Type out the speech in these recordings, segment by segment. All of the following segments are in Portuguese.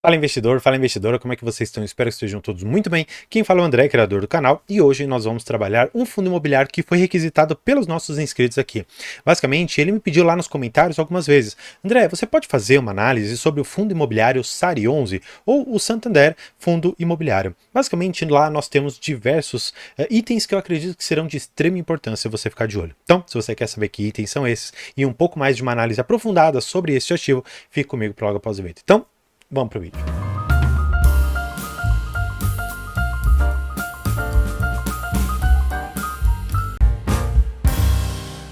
Fala investidor, fala investidora, como é que vocês estão? Espero que estejam todos muito bem. Quem fala é o André, criador do canal, e hoje nós vamos trabalhar um fundo imobiliário que foi requisitado pelos nossos inscritos aqui. Basicamente, ele me pediu lá nos comentários algumas vezes: André, você pode fazer uma análise sobre o fundo imobiliário SARI 11 ou o Santander Fundo Imobiliário? Basicamente, lá nós temos diversos itens que eu acredito que serão de extrema importância você ficar de olho. Então, se você quer saber que itens são esses e um pouco mais de uma análise aprofundada sobre esse ativo, fique comigo para logo após o vídeo. Então, vamos para o vídeo.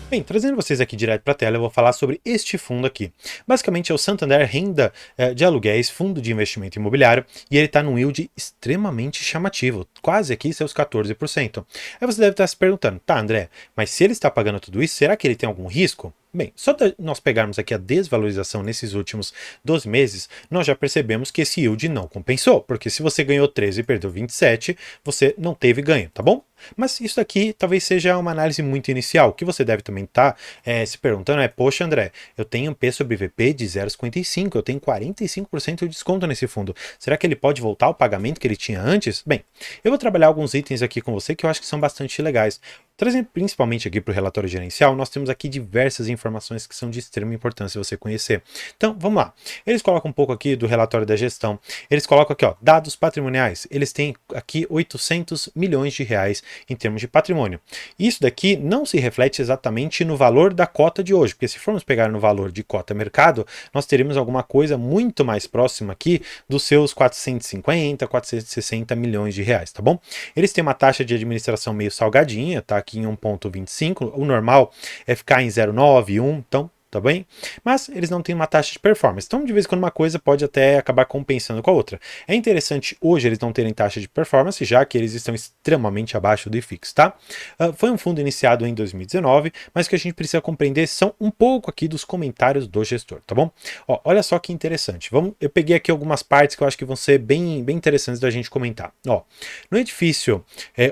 Bem, trazendo vocês aqui direto para a tela, eu vou falar sobre este fundo aqui. Basicamente é o Santander Renda de Aluguéis, fundo de investimento imobiliário, e ele está num yield extremamente chamativo, quase aqui seus 14%. Aí você deve estar se perguntando: tá, André, mas se ele está pagando tudo isso, será que ele tem algum risco? Bem, só nós pegarmos aqui a desvalorização nesses últimos 12 meses, nós já percebemos que esse yield não compensou, porque se você ganhou 13 e perdeu 27, você não teve ganho, tá bom? Mas isso aqui talvez seja uma análise muito inicial. O que você deve também estar se perguntando é: poxa, André, eu tenho um P sobre VP de 0,55, eu tenho 45% de desconto nesse fundo. Será que ele pode voltar ao pagamento que ele tinha antes? Bem, eu vou trabalhar alguns itens aqui com você que eu acho que são bastante legais. Trazendo principalmente aqui para o relatório gerencial, nós temos aqui diversas informações que são de extrema importância você conhecer. Então, vamos lá. Eles colocam um pouco aqui do relatório da gestão. Eles colocam aqui, ó, dados patrimoniais. Eles têm aqui 800 milhões de reais em termos de patrimônio. Isso daqui não se reflete exatamente no valor da cota de hoje, porque se formos pegar no valor de cota mercado, nós teríamos alguma coisa muito mais próxima aqui dos seus 450, 460 milhões de reais, tá bom? Eles têm uma taxa de administração meio salgadinha, tá? Aqui em 1,25, o normal é ficar em 0,9, 1, então tá bem? Mas eles não têm uma taxa de performance, então de vez em quando uma coisa pode até acabar compensando com a outra. É interessante hoje eles não terem taxa de performance, já que eles estão extremamente abaixo do IFIX, tá? Foi um fundo iniciado em 2019, mas o que a gente precisa compreender são um pouco aqui dos comentários do gestor, tá bom? Ó, olha só que interessante, eu peguei aqui algumas partes que eu acho que vão ser bem interessantes da gente comentar. Ó, no edifício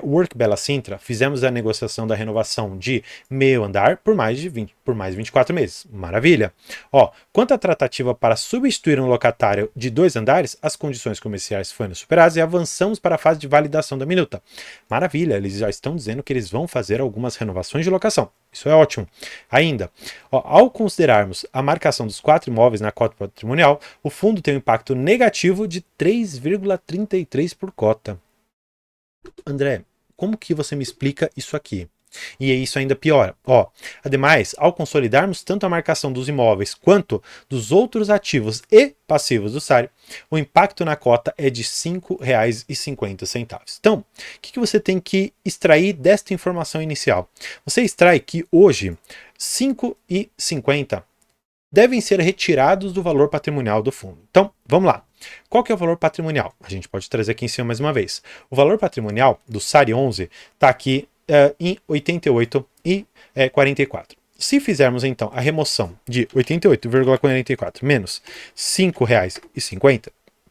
Work Bela Sintra, fizemos a negociação da renovação de meio andar por mais 24 meses. Maravilha! Ó, quanto à tratativa para substituir um locatário de 2 andares, as condições comerciais foram superadas e avançamos para a fase de validação da minuta. Maravilha, eles já estão dizendo que eles vão fazer algumas renovações de locação. Isso é ótimo. Ainda, ó, ao considerarmos a marcação dos 4 imóveis na cota patrimonial, o fundo tem um impacto negativo de 3,33 por cota. André, como que você me explica isso aqui? E isso ainda piora. Ó, ademais, ao consolidarmos tanto a marcação dos imóveis quanto dos outros ativos e passivos do SARI, o impacto na cota é de R$ 5,50. Então, o que você tem que extrair desta informação inicial? Você extrai que hoje R$ 5,50 devem ser retirados do valor patrimonial do fundo. Então, vamos lá. Qual que é o valor patrimonial? A gente pode trazer aqui em cima mais uma vez. O valor patrimonial do SARI 11 está aqui em 88,44. Se fizermos então a remoção de 88,44 menos R$ 5,50,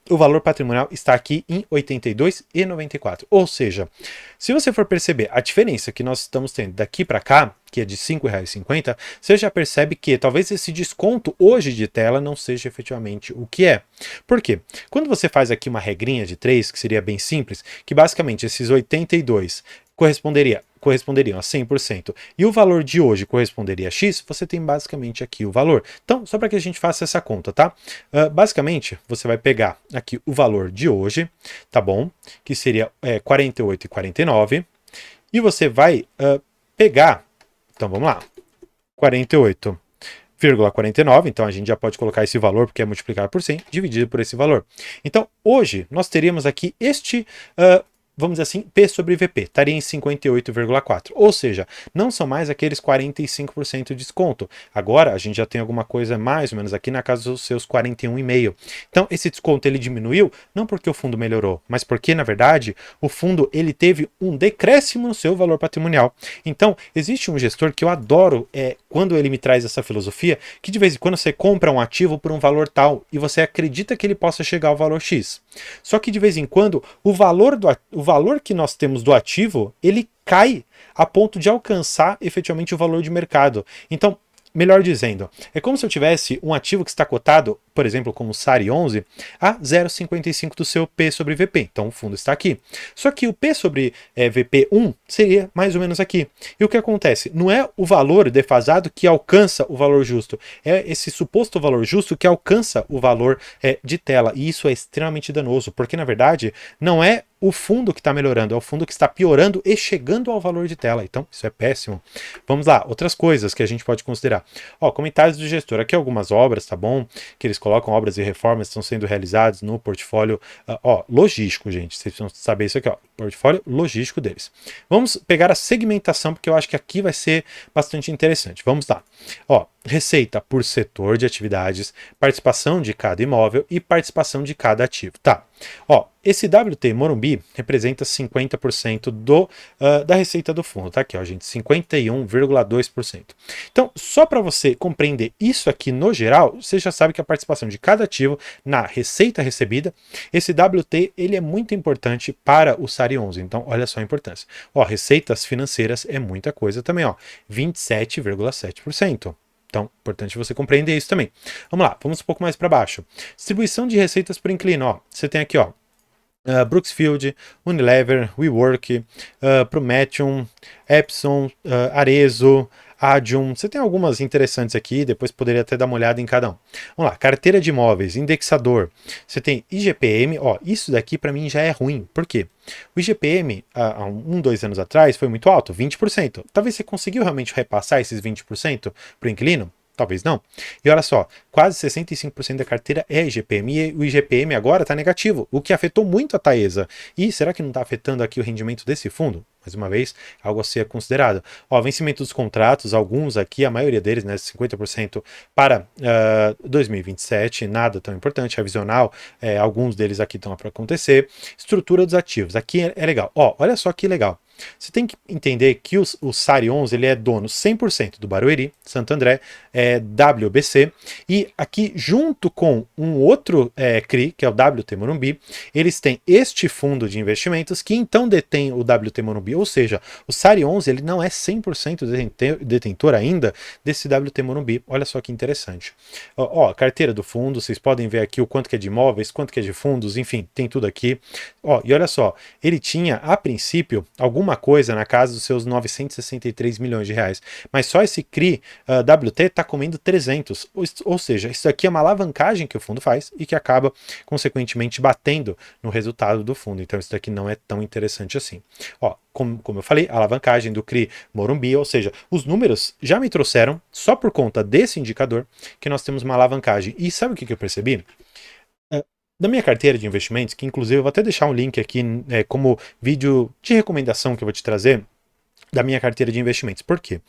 o valor patrimonial está aqui em 82,94. Ou seja, se você for perceber a diferença que nós estamos tendo daqui para cá, que é de R$ 5,50, você já percebe que talvez esse desconto hoje de tela não seja efetivamente o que é. Por quê? Quando você faz aqui uma regrinha de 3, que seria bem simples, que basicamente esses 82 corresponderiam a 100%, e o valor de hoje corresponderia a X, você tem basicamente aqui o valor. Então, só para que a gente faça essa conta, tá? Basicamente, você vai pegar aqui o valor de hoje, tá bom? Que seria 48,49, e você vai pegar, então vamos lá, 48,49, então a gente já pode colocar esse valor, porque é multiplicado por 100, dividido por esse valor. Então, hoje, nós teríamos aqui vamos dizer assim, P sobre VP, estaria em 58,4. Ou seja, não são mais aqueles 45% de desconto. Agora a gente já tem alguma coisa mais ou menos aqui na casa dos seus 41,5. Então esse desconto ele diminuiu, não porque o fundo melhorou, mas porque na verdade o fundo ele teve um decréscimo no seu valor patrimonial. Então existe um gestor que eu adoro quando ele me traz essa filosofia, que de vez em quando você compra um ativo por um valor tal e você acredita que ele possa chegar ao valor X. Só que de vez em quando o valor que nós temos do ativo, ele cai a ponto de alcançar efetivamente o valor de mercado. Então, melhor dizendo, é como se eu tivesse um ativo que está cotado por exemplo, como o SARI 11, a 0,55 do seu P sobre VP. Então o fundo está aqui. Só que o P sobre VP1 seria mais ou menos aqui. E o que acontece? Não é o valor defasado que alcança o valor justo, é esse suposto valor justo que alcança o valor de tela. E isso é extremamente danoso, porque na verdade não é o fundo que está melhorando, é o fundo que está piorando e chegando ao valor de tela. Então, isso é péssimo. Vamos lá, outras coisas que a gente pode considerar. Ó, comentários do gestor. Aqui algumas obras, tá bom? Que eles colocam obras e reformas que estão sendo realizadas no portfólio, logístico, gente. Vocês precisam saber isso aqui, ó. Portfólio logístico deles. Vamos pegar a segmentação, porque eu acho que aqui vai ser bastante interessante. Vamos lá. Ó, receita por setor de atividades, participação de cada imóvel e participação de cada ativo. Tá. Ó, esse WT Morumbi representa 50% da receita do fundo, tá aqui, ó, gente, 51,2%. Então, só para você compreender isso aqui no geral, você já sabe que a participação de cada ativo na receita recebida, esse WT, ele é muito importante para o SARI 11, então olha só a importância. Ó, receitas financeiras é muita coisa também, ó, 27,7%. Então, importante você compreender isso também. Vamos lá, vamos um pouco mais para baixo. Distribuição de receitas por inquilino, ó. Você tem aqui, ó, Brooksfield, Unilever, WeWork, Prometheum, Epson, Arezzo, Adium. Você tem algumas interessantes aqui, depois poderia até dar uma olhada em cada um. Vamos lá, carteira de imóveis, indexador. Você tem IGPM, ó, isso daqui para mim já é ruim. Por quê? O IGPM, há 2 anos atrás, foi muito alto, 20%. Talvez você conseguiu realmente repassar esses 20% para o inquilino? Talvez não. E olha só, quase 65% da carteira é IGPM e o IGPM agora está negativo, o que afetou muito a Taesa. E será que não está afetando aqui o rendimento desse fundo? Mais uma vez, algo a ser considerado. Ó, vencimento dos contratos, alguns aqui, a maioria deles, né, 50% para 2027, nada tão importante. Revisional, alguns deles aqui estão para acontecer. Estrutura dos ativos, aqui é legal. Ó, olha só que legal. Você tem que entender que o SARI 11 ele é dono 100% do Barueri, Santo André, WBC, e aqui junto com um outro CRI, que é o WT Morumbi, eles têm este fundo de investimentos que então detém o WT Morumbi, ou seja, o SARI 11 ele não é 100% detentor ainda desse WT Morumbi. Olha só que interessante. Ó, carteira do fundo, vocês podem ver aqui o quanto que é de imóveis, quanto que é de fundos, enfim, tem tudo aqui. Ó, e olha só, ele tinha a princípio alguma coisa na casa dos seus 963 milhões de reais, mas só esse CRI WT está comendo 300, ou seja, isso aqui é uma alavancagem que o fundo faz e que acaba consequentemente batendo no resultado do fundo, então isso daqui não é tão interessante assim. Ó, como eu falei, a alavancagem do CRI Morumbi, ou seja, os números já me trouxeram, só por conta desse indicador, que nós temos uma alavancagem. E sabe o que eu percebi? Da minha carteira de investimentos, que inclusive eu vou até deixar um link aqui como vídeo de recomendação que eu vou te trazer, da minha carteira de investimentos. Por quê?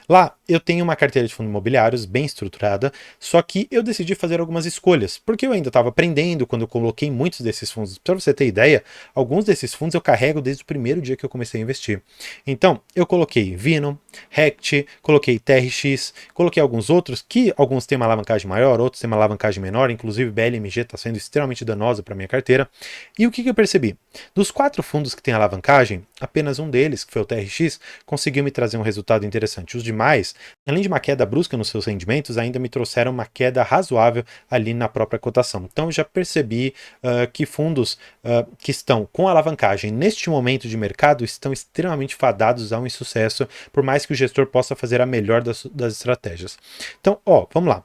Lá eu tenho uma carteira de fundos imobiliários bem estruturada, só que eu decidi fazer algumas escolhas, porque eu ainda estava aprendendo quando eu coloquei muitos desses fundos. Para você ter ideia, alguns desses fundos eu carrego desde o primeiro dia que eu comecei a investir. Então, eu coloquei Vino, Rect, coloquei TRX, coloquei alguns outros, que alguns têm uma alavancagem maior, outros têm uma alavancagem menor, inclusive BLMG está sendo extremamente danosa para minha carteira. E o que eu percebi? Dos 4 fundos que têm alavancagem, apenas um deles, que foi o TRX, conseguiu me trazer um resultado interessante. Os demais, além de uma queda brusca nos seus rendimentos, ainda me trouxeram uma queda razoável ali na própria cotação. Então eu já percebi que fundos que estão com alavancagem neste momento de mercado estão extremamente fadados a um insucesso, por mais que o gestor possa fazer a melhor das estratégias. Então, ó, vamos lá.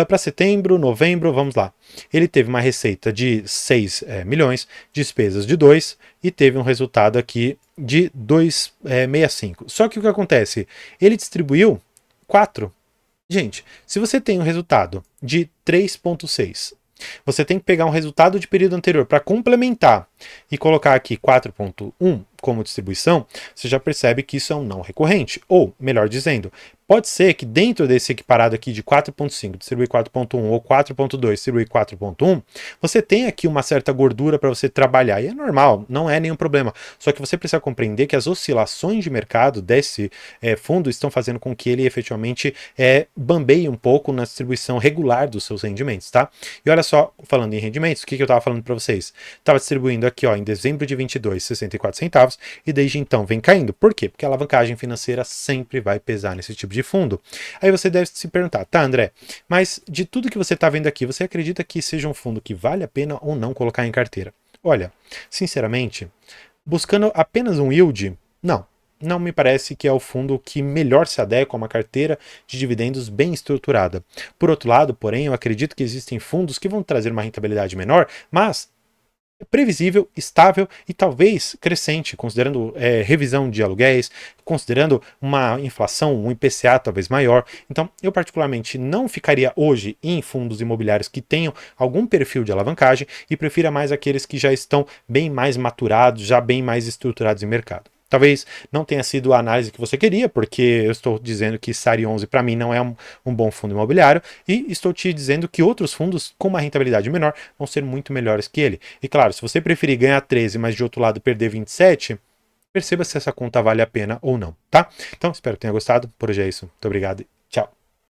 Para setembro, novembro, vamos lá. Ele teve uma receita de 6 milhões, despesas de 2 e teve um resultado aqui de 2,65. Só que o que acontece? Ele distribuiu 4. Gente, se você tem um resultado de 3,6, você tem que pegar um resultado de período anterior para complementar e colocar aqui 4,1 como distribuição, você já percebe que isso é um não recorrente. Ou, melhor dizendo, pode ser que dentro desse equiparado aqui de 4,5 distribuir 4,1 ou 4,2 distribuir 4,1, você tem aqui uma certa gordura para você trabalhar. E é normal, não é nenhum problema. Só que você precisa compreender que as oscilações de mercado desse fundo estão fazendo com que ele efetivamente bambeie um pouco na distribuição regular dos seus rendimentos, tá? E olha só, falando em rendimentos, o que eu estava falando para vocês? Estava distribuindo aqui, ó, em dezembro de 22, 64 centavos, e desde então vem caindo. Por quê? Porque a alavancagem financeira sempre vai pesar nesse tipo de fundo. Aí você deve se perguntar, tá, André, mas de tudo que você está vendo aqui, você acredita que seja um fundo que vale a pena ou não colocar em carteira? Olha, sinceramente, buscando apenas um yield, não me parece que é o fundo que melhor se adequa a uma carteira de dividendos bem estruturada. Por outro lado, porém, eu acredito que existem fundos que vão trazer uma rentabilidade menor, mas previsível, estável e talvez crescente, considerando revisão de aluguéis, considerando uma inflação, um IPCA talvez maior. Então, eu particularmente não ficaria hoje em fundos imobiliários que tenham algum perfil de alavancagem e prefira mais aqueles que já estão bem mais maturados, já bem mais estruturados em mercado. Talvez não tenha sido a análise que você queria, porque eu estou dizendo que SARI 11 para mim não é um bom fundo imobiliário, e estou te dizendo que outros fundos com uma rentabilidade menor vão ser muito melhores que ele. E claro, se você preferir ganhar 13, mas de outro lado perder 27, perceba se essa conta vale a pena ou não, tá? Então, espero que tenha gostado. Por hoje é isso. Muito obrigado.